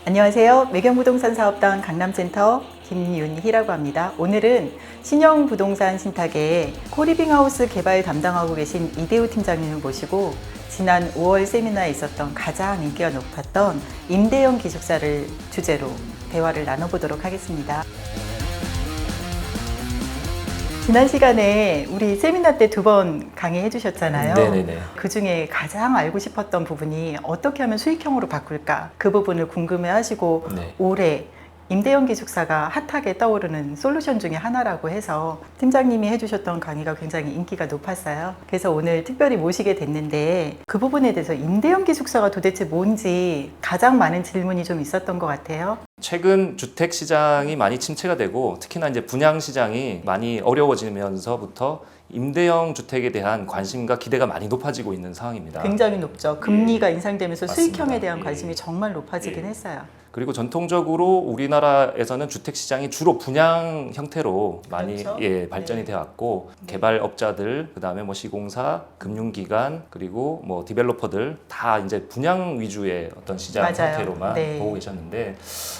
안녕하세요. 매경부동산 사업단 강남센터 김윤희라고 합니다. 오늘은 신영부동산 신탁의 코리빙하우스 개발 담당하고 계신 이대우 팀장님을 모시고 지난 5월 세미나에 있었던 가장 인기가 높았던 임대형 기숙사를 주제로 대화를 나눠보도록 하겠습니다. 지난 시간에 우리 세미나 때 2번 강의해 주셨잖아요. 네네네. 그 중에 가장 알고 싶었던 부분이 어떻게 하면 수익형으로 바꿀까? 그 부분을 궁금해 하시고 네. 올해 임대형 기숙사가 핫하게 떠오르는 솔루션 중에 하나라고 해서 팀장님이 해주셨던 강의가 굉장히 인기가 높았어요. 그래서 오늘 특별히 모시게 됐는데 그 부분에 대해서 임대형 기숙사가 도대체 뭔지 가장 많은 질문이 좀 있었던 것 같아요. 최근 주택 시장이 많이 침체가 되고 특히나 이제 분양 시장이 많이 어려워지면서부터 임대형 주택에 대한 관심과 기대가 많이 높아지고 있는 상황입니다. 굉장히 높죠. 금리가 인상되면서 맞습니다. 수익형에 대한 예. 관심이 정말 높아지긴 했어요. 그리고 전통적으로 우리나라에서는 주택 시장이 주로 분양 형태로 많이 그렇죠. 발전이 네. 되어 왔고 개발업자들, 그다음에 뭐 시공사, 금융기관, 그리고 뭐 디벨로퍼들 다 이제 분양 위주의 어떤 시장 맞아요. 형태로만 네. 보고 계셨는데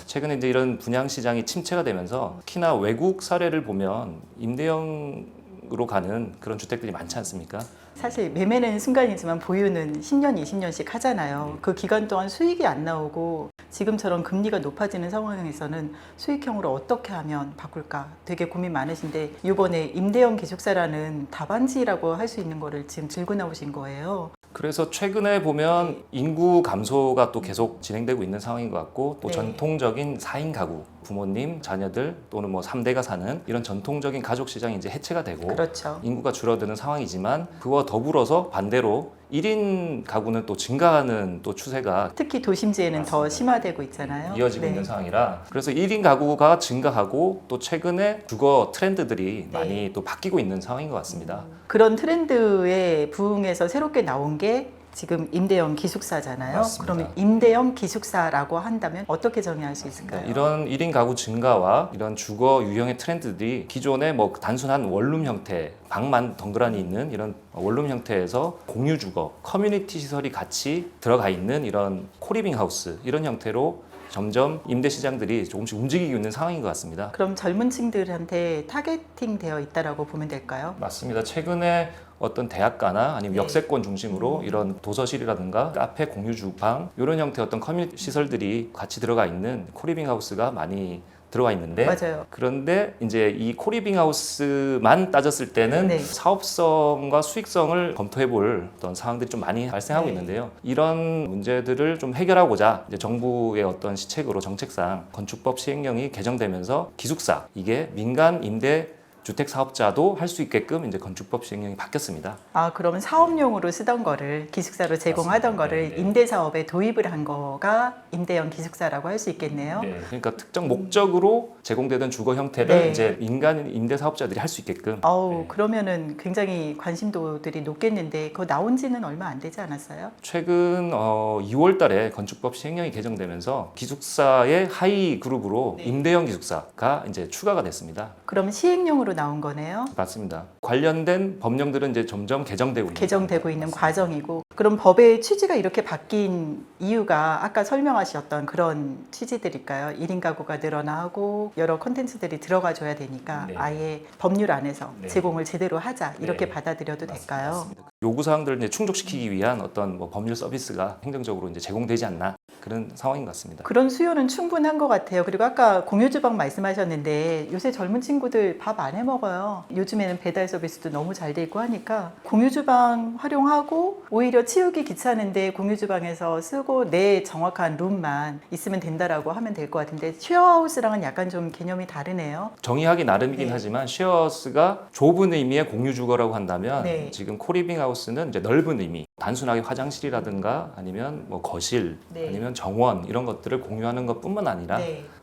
최근에 이제 이런 분양 시장이 침체가 되면서 특히나 외국 사례를 보면 임대형으로 가는 그런 주택들이 많지 않습니까? 사실 매매는 순간이지만 보유는 10년, 20년씩 하잖아요. 그 기간 동안 수익이 안 나오고 지금처럼 금리가 높아지는 상황에서는 수익형으로 어떻게 하면 바꿀까 되게 고민 많으신데 이번에 임대형 기숙사라는 답안지라고 할 수 있는 거를 지금 들고 나오신 거예요. 그래서 최근에 보면 인구 감소가 또 계속 진행되고 있는 상황인 것 같고 또 네. 전통적인 4인 가구, 부모님, 자녀들 또는 뭐 3대가 사는 이런 전통적인 가족 시장이 이제 해체가 되고 그렇죠. 인구가 줄어드는 상황이지만 그와 더불어서 반대로 1인 가구는 또 증가하는 또 추세가 특히 도심지에는 더 심화되고 있잖아요. 이어지고 네. 있는 상황이라 그래서 1인 가구가 증가하고 또 최근에 주거 트렌드들이 네. 많이 또 바뀌고 있는 상황인 것 같습니다. 그런 트렌드에 부응해서 새롭게 나온 게 지금 임대형 기숙사잖아요. 맞습니다. 그러면 임대형 기숙사라고 한다면 어떻게 정의할 수 있을까요? 이런 1인 가구 증가와 이런 주거 유형의 트렌드들이 기존의 뭐 단순한 원룸 형태, 방만 덩그러니 있는 이런 원룸 형태에서 공유 주거, 커뮤니티 시설이 같이 들어가 있는 이런 코리빙 하우스 이런 형태로 점점 임대 시장들이 조금씩 움직이고 있는 상황인 것 같습니다. 그럼 젊은 층들한테 타겟팅 되어 있다라고 보면 될까요? 맞습니다. 최근에 어떤 대학가나 아니면 네. 역세권 중심으로 이런 도서실이라든가 카페, 공유 주방 이런 형태의 어떤 커뮤니티 시설들이 같이 들어가 있는 코리빙 하우스가 많이 들어와 있는데 맞아요. 그런데 이제 이 코리빙 하우스만 따졌을 때는 네. 사업성과 수익성을 검토해 볼 어떤 상황들이 좀 많이 발생하고 네. 있는데요. 이런 문제들을 좀 해결하고자 이제 정부의 어떤 시책으로 정책상 건축법 시행령이 개정되면서 기숙사 이게 민간 임대 주택 사업자도 할 수 있게끔 이제 건축법 시행령이 바뀌었습니다. 아, 그러면 사업용으로 쓰던 거를 기숙사로 제공하던 맞습니다. 거를 네, 네. 임대 사업에 도입을 한 거가 임대형 기숙사라고 할 수 있겠네요. 그러니까 특정 목적으로 제공되던 주거 형태를 네. 이제 민간 임대 사업자들이 할 수 있게끔. 어우, 네. 그러면은 굉장히 관심도들이 높겠는데 그거 나온 지는 얼마 안 되지 않았어요? 최근 2월 달에 건축법 시행령이 개정되면서 기숙사의 하위 그룹으로 네. 임대형 기숙사가 이제 추가가 됐습니다. 그럼 시행령으로 나온 거네요. 맞습니다. 관련된 법령들은 이제 점점 개정되고 있는 개정되고 있는 과정이고 그럼 법의 취지가 이렇게 바뀐 이유가 아까 설명하셨던 그런 취지들일까요? 1인 가구가 늘어나고 여러 컨텐츠들이 들어가 줘야 되니까 네. 아예 법률 안에서 네. 제공을 제대로 하자 이렇게 네. 받아들여도 될까요? 맞습니다. 요구 사항들을 이제 충족시키기 위한 어떤 뭐 법률 서비스가 행정적으로 이제 제공되지 않나 그런 상황인 것 같습니다. 그런 수요는 충분한 것 같아요. 그리고 아까 공유주방 말씀하셨는데 요새 젊은 친구들 밥 안 해 먹어요. 요즘에는 배달 서비스도 너무 잘 돼 있고 하니까 공유주방 활용하고 오히려 치우기 귀찮은데 공유주방에서 쓰고 내 정확한 룸만 있으면 된다라고 하면 될 것 같은데 쉐어하우스랑은 약간 좀 개념이 다르네요. 정의하기 나름이긴 네. 하지만 쉐어하우스가 좁은 의미의 공유 주거라고 한다면 네. 지금 코리빙 하우스는 이제 넓은 의미, 단순하게 화장실이라든가 아니면 뭐 거실, 네. 아니면 정원 이런 것들을 공유하는 것뿐만 아니라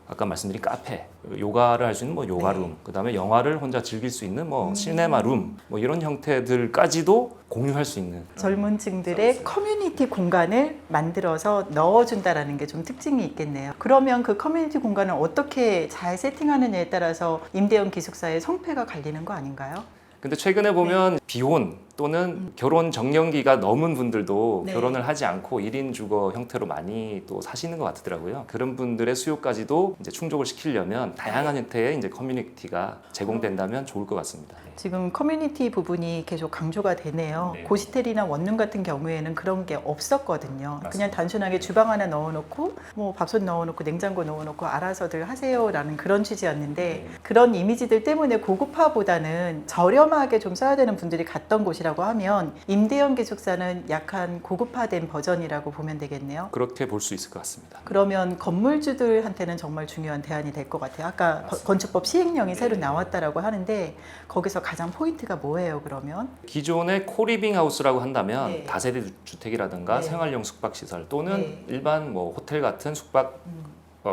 아까 말씀드린 카페, 요가를 할 수 있는 뭐 요가룸, 네. 그다음에 영화를 혼자 즐길 수 있는 뭐 시네마룸, 뭐 이런 형태들까지도 공유할 수 있는 젊은 층들의 커뮤니티 공간을 만들어서 넣어준다라는 게 좀 특징이 있겠네요. 그러면 그 커뮤니티 공간을 어떻게 잘 세팅하느냐에 따라서 임대형 기숙사의 성패가 갈리는 거 아닌가요? 근데 최근에 보면 비혼 또는 결혼 정년기가 넘은 분들도 네. 결혼을 하지 않고 1인 주거 형태로 많이 또 사시는 것 같더라고요. 그런 분들의 수요까지도 이제 충족을 시키려면 다양한 형태의 이제 커뮤니티가 제공된다면 좋을 것 같습니다. 네. 지금 커뮤니티 부분이 계속 강조가 되네요. 네. 고시텔이나 원룸 같은 경우에는 그런 게 없었거든요. 맞습니다. 그냥 단순하게 주방 하나 넣어놓고 뭐 밥솥 넣어놓고 냉장고 넣어놓고 알아서들 하세요라는 그런 취지였는데 네. 그런 이미지들 때문에 고급화보다는 저렴하게 좀 써야 되는 분들이 갔던 곳이라고 하면 임대형 기숙사는 약간 고급화된 버전이라고 보면 되겠네요. 그렇게 볼 수 있을 것 같습니다. 그러면 건물주들한테는 정말 중요한 대안이 될 것 같아요. 아까 맞습니다. 건축법 시행령이 새로 네. 나왔다라고 하는데 거기서 가장 포인트가 뭐예요, 그러면? 기존의 코리빙 하우스라고 한다면 네. 다세대 주택이라든가 네. 생활용 숙박 시설 또는 네. 일반 뭐 호텔 같은 숙박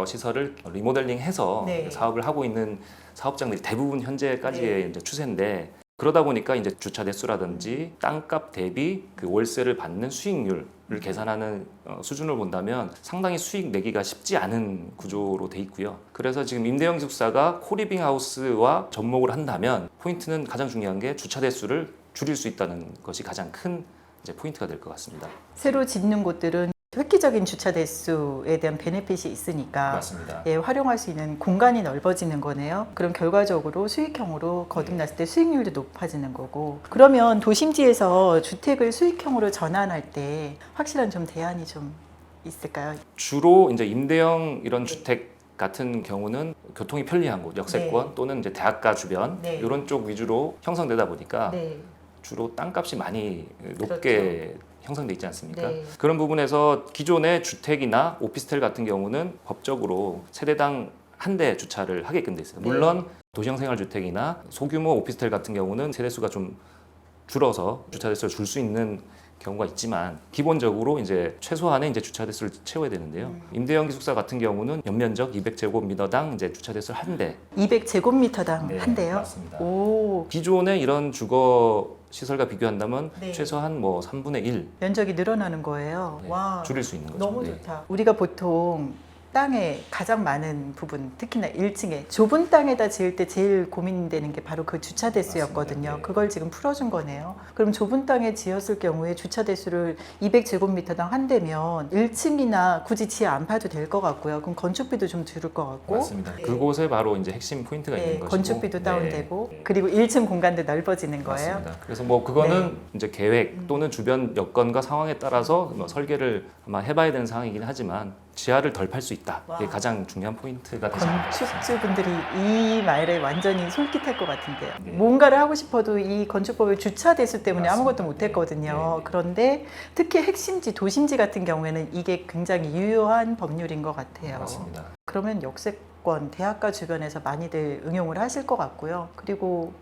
시설을 리모델링해서 네. 사업을 하고 있는 사업장들이 대부분 현재까지의 네. 이제 추세인데 그러다 보니까 이제 주차 대수라든지 땅값 대비 그 월세를 받는 수익률을 계산하는 수준을 본다면 상당히 수익 내기가 쉽지 않은 구조로 돼 있고요. 그래서 지금 임대형 기숙사가 코리빙 하우스와 접목을 한다면 포인트는 가장 중요한 게 주차 대수를 줄일 수 있다는 것이 가장 큰 이제 포인트가 될 것 같습니다. 새로 짓는 곳들은 획기적인 주차 대수에 대한 베네핏이 있으니까 맞습니다. 예, 활용할 수 있는 공간이 넓어지는 거네요. 그럼 결과적으로 수익형으로 거듭났을 때 수익률도 높아지는 거고. 그러면 도심지에서 주택을 수익형으로 전환할 때 확실한 좀 대안이 좀 있을까요? 주로 이제 임대형 이런 주택 같은 경우는 교통이 편리한 곳, 역세권 네. 또는 이제 대학가 주변 네. 이런 쪽 위주로 형성되다 보니까 네. 주로 땅값이 많이 높게 형성돼 있지 않습니까? 네. 그런 부분에서 기존의 주택이나 오피스텔 같은 경우는 법적으로 세대당 한 대 주차를 하게끔 돼 있어요. 네. 물론 도시형 생활주택이나 소규모 오피스텔 같은 경우는 세대수가 좀 줄어서 주차 대수를 줄 수 있는 경우가 있지만 기본적으로 이제 최소한의 이제 주차 대수를 채워야 되는데요. 임대형 기숙사 같은 경우는 연면적 200제곱미터당 이제 주차 대수를 한 대. 200제곱미터당 한 대요? 맞습니다. 오, 기존의 이런 주거 시설과 비교한다면 네. 최소한 뭐 3분의 1 면적이 늘어나는 거예요. 네, 와, 줄일 수 있는 거죠. 너무 네. 좋다. 우리가 보통 땅에 가장 많은 부분, 특히나 1층에 좁은 땅에다 지을 때 제일 고민되는 게 바로 그 주차 대수였거든요. 맞습니다. 네. 그걸 지금 풀어준 거네요. 그럼 좁은 땅에 지었을 경우에 주차 대수를 200제곱미터당 한 대면 1층이나 굳이 지하 안 파도 될 것 같고요. 그럼 건축비도 좀 줄을 것 같고. 맞습니다. 네. 그곳에 바로 이제 핵심 포인트가 네, 있는 것이고 건축비도 다운되고 네. 그리고 1층 공간도 넓어지는 거예요. 맞습니다. 그래서 뭐 그거는 네. 이제 계획 또는 주변 여건과 상황에 따라서 뭐 설계를 아마 해봐야 되는 상황이긴 하지만 지하를 덜 팔 수 있다. 이게 와. 가장 중요한 포인트가 되지 않을까 싶습니다. 건축주분들이 이 말에 완전히 솔깃할 것 같은데요. 네. 뭔가를 하고 싶어도 이 건축법의 주차 대수 때문에 맞습니다. 아무것도 못했거든요. 네. 네. 그런데 특히 핵심지, 도심지 같은 경우에는 이게 굉장히 유효한 법률인 것 같아요. 맞습니다. 그러면 역세권, 대학가 주변에서 많이들 응용을 하실 것 같고요. 그리고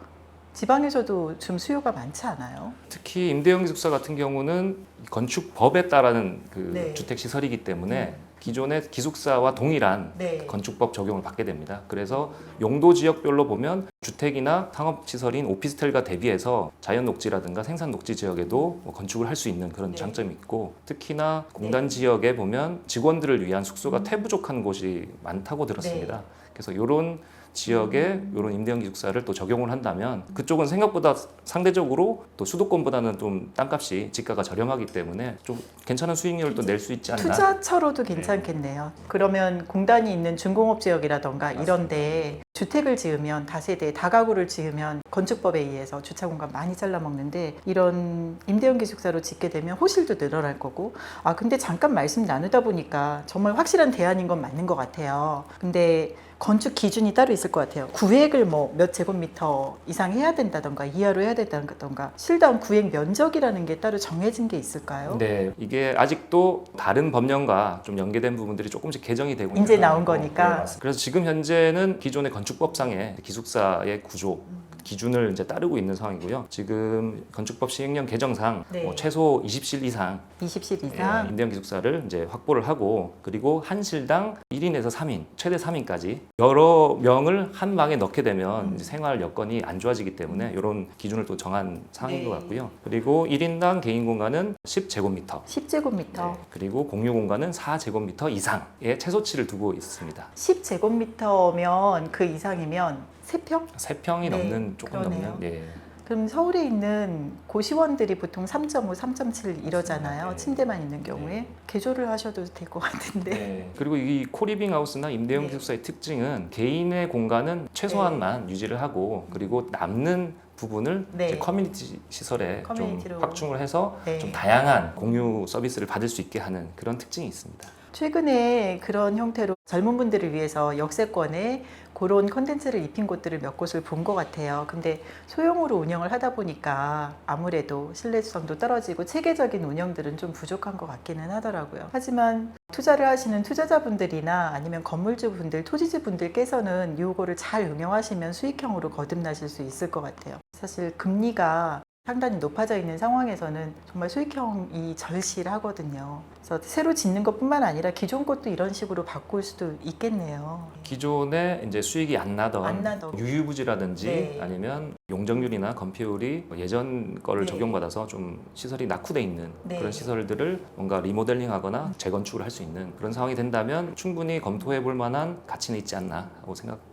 지방에서도 좀 수요가 많지 않아요? 특히 임대형 기숙사 같은 경우는 건축법에 따르는 그 네. 주택 시설이기 때문에 기존의 기숙사와 동일한 네. 건축법 적용을 받게 됩니다. 그래서 용도 지역별로 보면 주택이나 상업 시설인 오피스텔과 대비해서 자연 녹지라든가 생산 녹지 지역에도 뭐 건축을 할 수 있는 그런 네. 장점이 있고 특히나 공단 지역에 보면 직원들을 위한 숙소가 태부족한 곳이 많다고 들었습니다. 그래서 이런 지역에 이런 임대형 기숙사를 또 적용을 한다면 그쪽은 생각보다 상대적으로 또 수도권보다는 좀 땅값이 지가가 저렴하기 때문에 좀 괜찮은 수익률을 또 낼 수 있지 않나. 투자처로도 괜찮겠네요. 그러면 공단이 있는 중공업 지역이라던가 이런데 주택을 지으면 다세대, 다가구를 지으면 건축법에 의해서 주차 공간 많이 잘라먹는데 이런 임대형 기숙사로 짓게 되면 호실도 늘어날 거고 근데 잠깐 말씀 나누다 보니까 정말 확실한 대안인 건 맞는 것 같아요. 근데 건축 기준이 따로 있을 것 같아요. 구획을 뭐 몇 제곱미터 이상 해야 된다던가 이하로 해야 된다던가 실다운 구획 면적이라는 게 따로 정해진 게 있을까요? 네, 이게 아직도 다른 법령과 좀 연계된 부분들이 조금씩 개정이 되고 있는 이제 나온 상황이고, 거니까. 네, 맞습니다. 그래서 지금 현재는 기존의 건축법상의 기숙사의 구조 기준을 이제 따르고 있는 상황이고요. 지금 건축법 시행령 개정상 네. 뭐 최소 20실 이상 20실 이상? 임대형 기숙사를 이제 확보를 하고 그리고 한 실당 1인에서 3인, 최대 3인까지 여러 명을 한 방에 넣게 되면 이제 생활 여건이 안 좋아지기 때문에 이런 기준을 또 정한 상황인 네. 것 같고요. 그리고 1인당 개인 공간은 10제곱미터. 10제곱미터. 그리고 공유 공간은 4제곱미터 이상의 최소치를 두고 있습니다. 10제곱미터면 그 이상이면 3평? 3평이 네, 넘는 조금 그러네요. 넘는 그럼 서울에 있는 고시원들이 보통 3.5, 3.7 이러잖아요. 네. 침대만 있는 경우에 네. 개조를 하셔도 될 것 같은데. 그리고 이 코리빙 하우스나 임대형 네. 기숙사의 특징은 개인의 공간은 최소한만 유지를 하고 그리고 남는 부분을 네. 이제 커뮤니티 시설에 커뮤니티로. 좀 확충을 해서 네. 좀 다양한 공유 서비스를 받을 수 있게 하는 그런 특징이 있습니다. 최근에 그런 형태로 젊은 분들을 위해서 역세권에 그런 컨텐츠를 입힌 곳들을 몇 곳을 본 것 같아요. 근데 소형으로 운영을 하다 보니까 아무래도 신뢰성도 떨어지고 체계적인 운영들은 좀 부족한 것 같기는 하더라고요. 하지만 투자를 하시는 투자자분들이나 아니면 건물주분들, 토지주분들께서는 이거를 잘 응용하시면 수익형으로 거듭나실 수 있을 것 같아요. 사실 금리가 상당히 높아져 있는 상황에서는 정말 수익형이 절실하거든요. 그래서 새로 짓는 것뿐만 아니라 기존 것도 이런 식으로 바꿀 수도 있겠네요. 기존에 이제 수익이 안 나던 안 나던. 유유부지라든지 네. 아니면 용적률이나 건폐율이 예전 거를 네. 적용받아서 좀 시설이 낙후돼 있는 네. 그런 시설들을 뭔가 리모델링하거나 재건축을 할 수 있는 그런 상황이 된다면 충분히 검토해 볼 만한 가치는 있지 않나 하고 생각됩니다.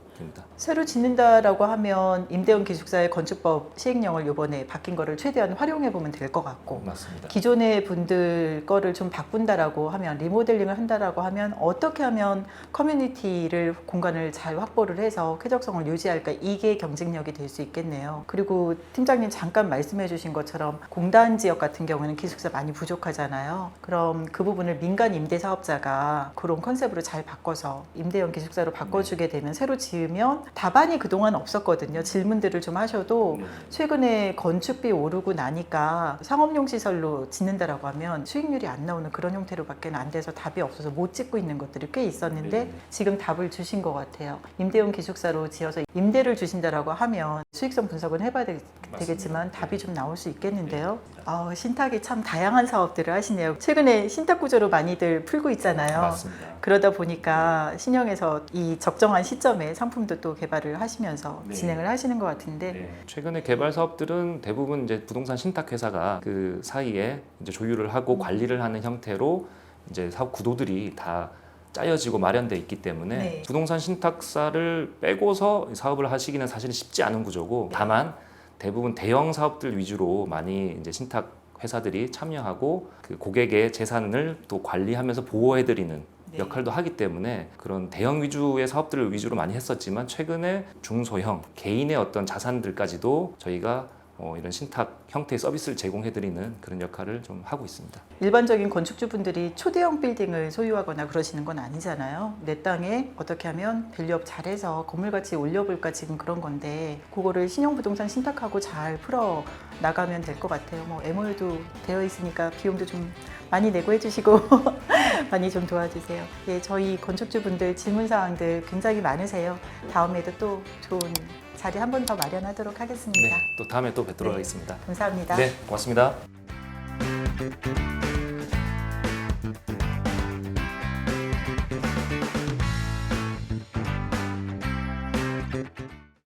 새로 짓는다라고 하면 임대형 기숙사의 건축법 시행령을 이번에 바뀐 거를 최대한 활용해 보면 될 것 같고, 맞습니다. 기존의 분들 거를 좀 바꾼다라고 하면, 리모델링을 한다라고 하면 어떻게 하면 커뮤니티를 공간을 잘 확보를 해서 쾌적성을 유지할까, 이게 경쟁력이 될 수 있겠네요. 그리고 팀장님 잠깐 말씀해 주신 것처럼 공단 지역 같은 경우는 기숙사 많이 부족하잖아요. 그럼 그 부분을 민간 임대 사업자가 그런 컨셉으로 잘 바꿔서 임대형 기숙사로 바꿔주게 되면 새로 지으면 답안이 그동안 없었거든요. 질문들을 좀 하셔도 최근에 건축비 오르고 나니까 상업용 시설로 짓는다라고 하면 수익률이 안 나오는 그런 형태로밖에 안 돼서 답이 없어서 못 짓고 있는 것들이 꽤 있었는데 네. 지금 답을 주신 것 같아요. 임대용 기숙사로 지어서 임대를 주신다라고 하면 수익성 분석은 해봐야 되겠지만 답이 좀 나올 수 있겠는데요. 신탁이 참 다양한 사업들을 하시네요. 최근에 신탁 구조로 많이들 풀고 있잖아요. 맞습니다. 그러다 보니까 신형에서 이 적정한 시점에 상품도 또 개발을 하시면서 네. 진행을 하시는 것 같은데 네. 최근에 개발 사업들은 대부분 이제 부동산 신탁 회사가 그 사이에 이제 조율을 하고 관리를 하는 형태로 이제 사업 구도들이 다 짜여지고 마련돼 있기 때문에 네. 부동산 신탁사를 빼고서 사업을 하시기는 사실은 쉽지 않은 구조고, 다만 대부분 대형 사업들 위주로 많이 이제 신탁 회사들이 참여하고 그 고객의 재산을 또 관리하면서 보호해드리는 네. 역할도 하기 때문에 그런 대형 위주의 사업들을 위주로 많이 했었지만, 최근에 중소형 개인의 어떤 자산들까지도 저희가 이런 신탁 형태의 서비스를 제공해드리는 그런 역할을 좀 하고 있습니다. 일반적인 건축주분들이 초대형 빌딩을 소유하거나 그러시는 건 아니잖아요. 내 땅에 어떻게 하면 밸류업 잘해서 건물 가치 올려볼까, 지금 그런 건데 그거를 신용부동산 신탁하고 잘 풀어 나가면 될 것 같아요. 뭐 MOU도 되어 있으니까 비용도 좀 많이 내고 해주시고 많이 좀 도와주세요. 예, 저희 건축주분들 질문사항들 굉장히 많으세요. 다음에도 또 좋은 자리 한 번 더 마련하도록 하겠습니다. 네, 또 다음에 또 뵙도록 네. 하겠습니다. 감사합니다. 네, 고맙습니다.